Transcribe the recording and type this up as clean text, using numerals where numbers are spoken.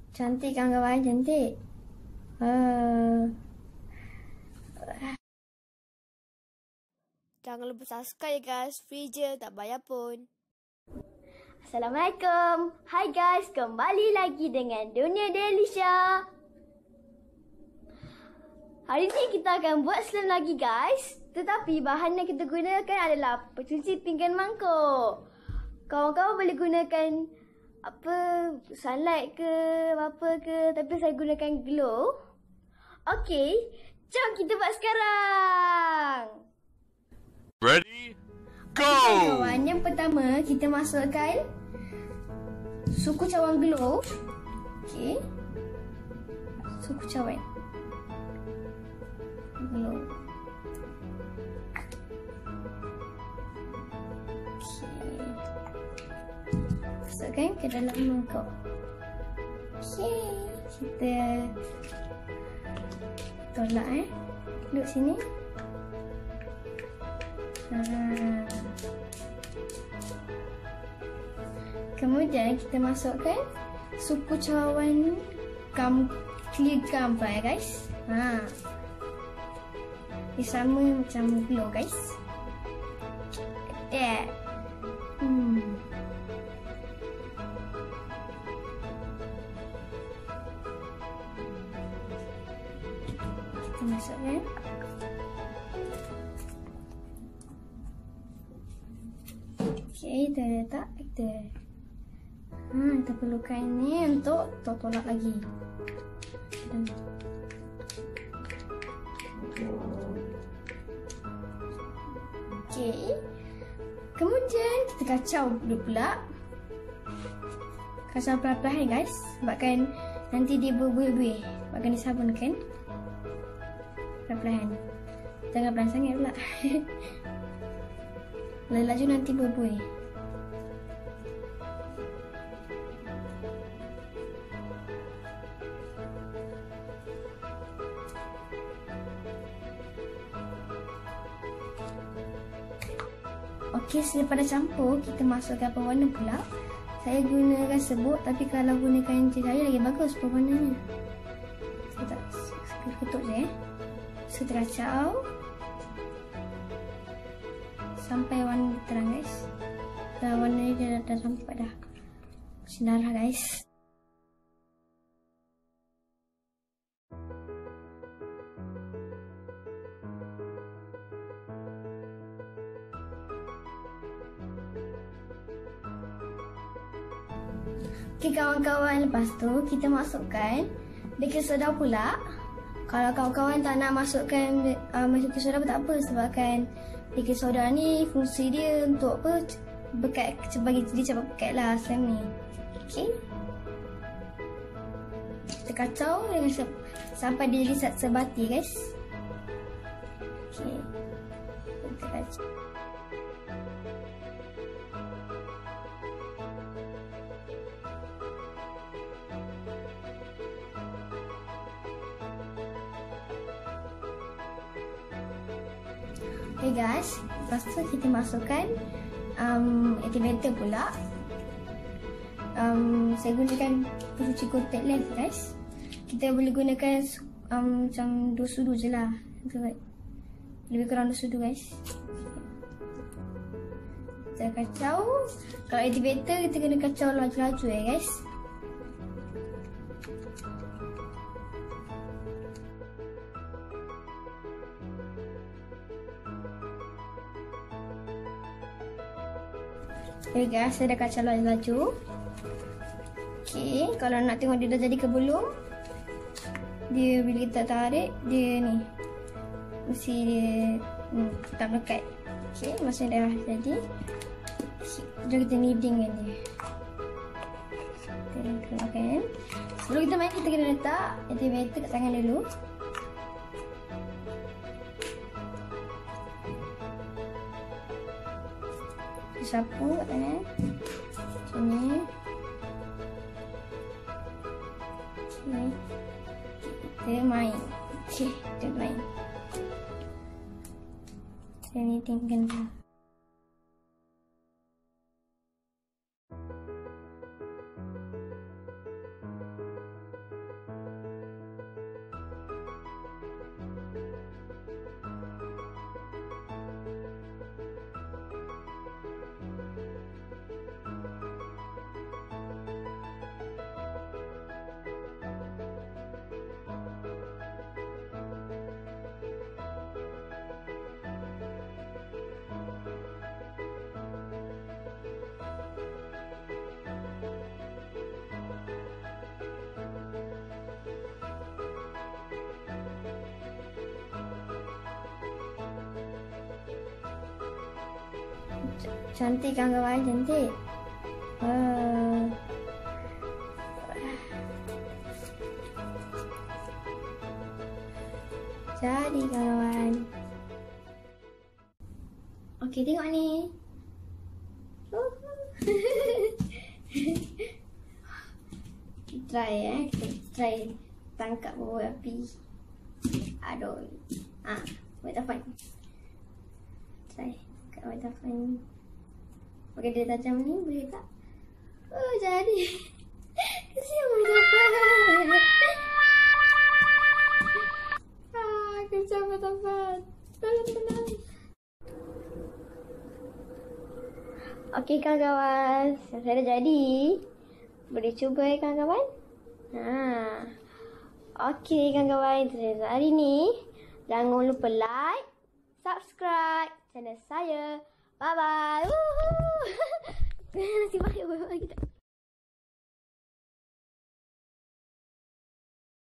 Cantik kan kawan, cantik. Jangan lupa subscribe ya guys, free je, tak bayar pun. Assalamualaikum. Hai guys, kembali lagi dengan Dunia Delisha. Hari ni kita akan buat slime lagi guys. Tetapi bahan yang kita gunakan adalah pencuci pinggan mangkuk. Kawan-kawan boleh gunakan sunlight ke apa ke, tapi saya gunakan glow. Okey, jom kita buat sekarang. Ready? Go! Okay, kawan, yang pertama kita masukkan suku cawan glow. Okey. Suku cawan glow. Okey. Masukkan ke dalam mangkuk. Okey, kita tolak duduk sini. Kemudian kita masukkan suku cawan clear gum ya guys. Dia sama macam glow guys. That. Kita masukkan. Okay, kita letak kita. Kita perlukan ni untuk tolak lagi. Okay. Kemudian kita kacau dulu pula. Kacau perlahan-lahan guys. Sebabkan nanti dia berbuih-buih. Sebabkan disabunkan. Perlahan-lahan. Jangan pelan sangat pula. Laju nanti berbuih. Okey, selepas dah campur, kita masukkan pewarna pula. Saya gunakan serbuk, tapi kalau gunakan cahaya lagi bagus pewarnanya. Saya tak ketuk je. So, kita kacau sampai warna terang guys. Dan warna ni dah sampai dah sinar lah guys. Okay kawan-kawan, lepas tu kita masukkan baking soda pula. Kalau kawan-kawan tak nak masukkan baking soda pun tak apa, sebabkan baking soda ni fungsi dia untuk apa? Bekat, bagi dia cepat bekat lah slime ni. Okey. Kita kacau dengan sampai dia jadi sebati guys. Okey. Kita kacau. Okay guys, lepas tu kita masukkan activator pula. Saya gunakan pencuci contact lens guys. Kita boleh gunakan macam 2 sudu je lah. Lebih kurang 2 sudu guys. Kita kacau. Kalau activator kita kena kacau laju-laju guys. Okay guys, saya dah kacau laju. Okay, kalau nak tengok dia dah jadi ke belum, dia bila kita tarik, dia ni mesti dia tak melekat. Okay, maksudnya dah jadi. Jom kita kneadingkan dia. Kita keluarkan. Sebelum kita main, kita kena letak activator kat tangan dulu. Sapu kat tangan macam ni. Okay. Kita main. Okay, kita main. Saya ni tinggal dulu. Cantik kan kawan, cantik. Jadi kawan. Okey, tengok ni. Try kita try tangkap bawah api. Aduh. Waterfall. Try kat waterfall. Okey, dia tajam ni boleh tak? Oh, jadi. Kesian waterfall. Kesian waterfall. Tolong. Okey kawan-kawan, saya dah jadi. Boleh cuba kawan-kawan? Okey kawan-kawan, hari ni jangan lupa like, subscribe channel saya. Bye bye. Nasib baik kita.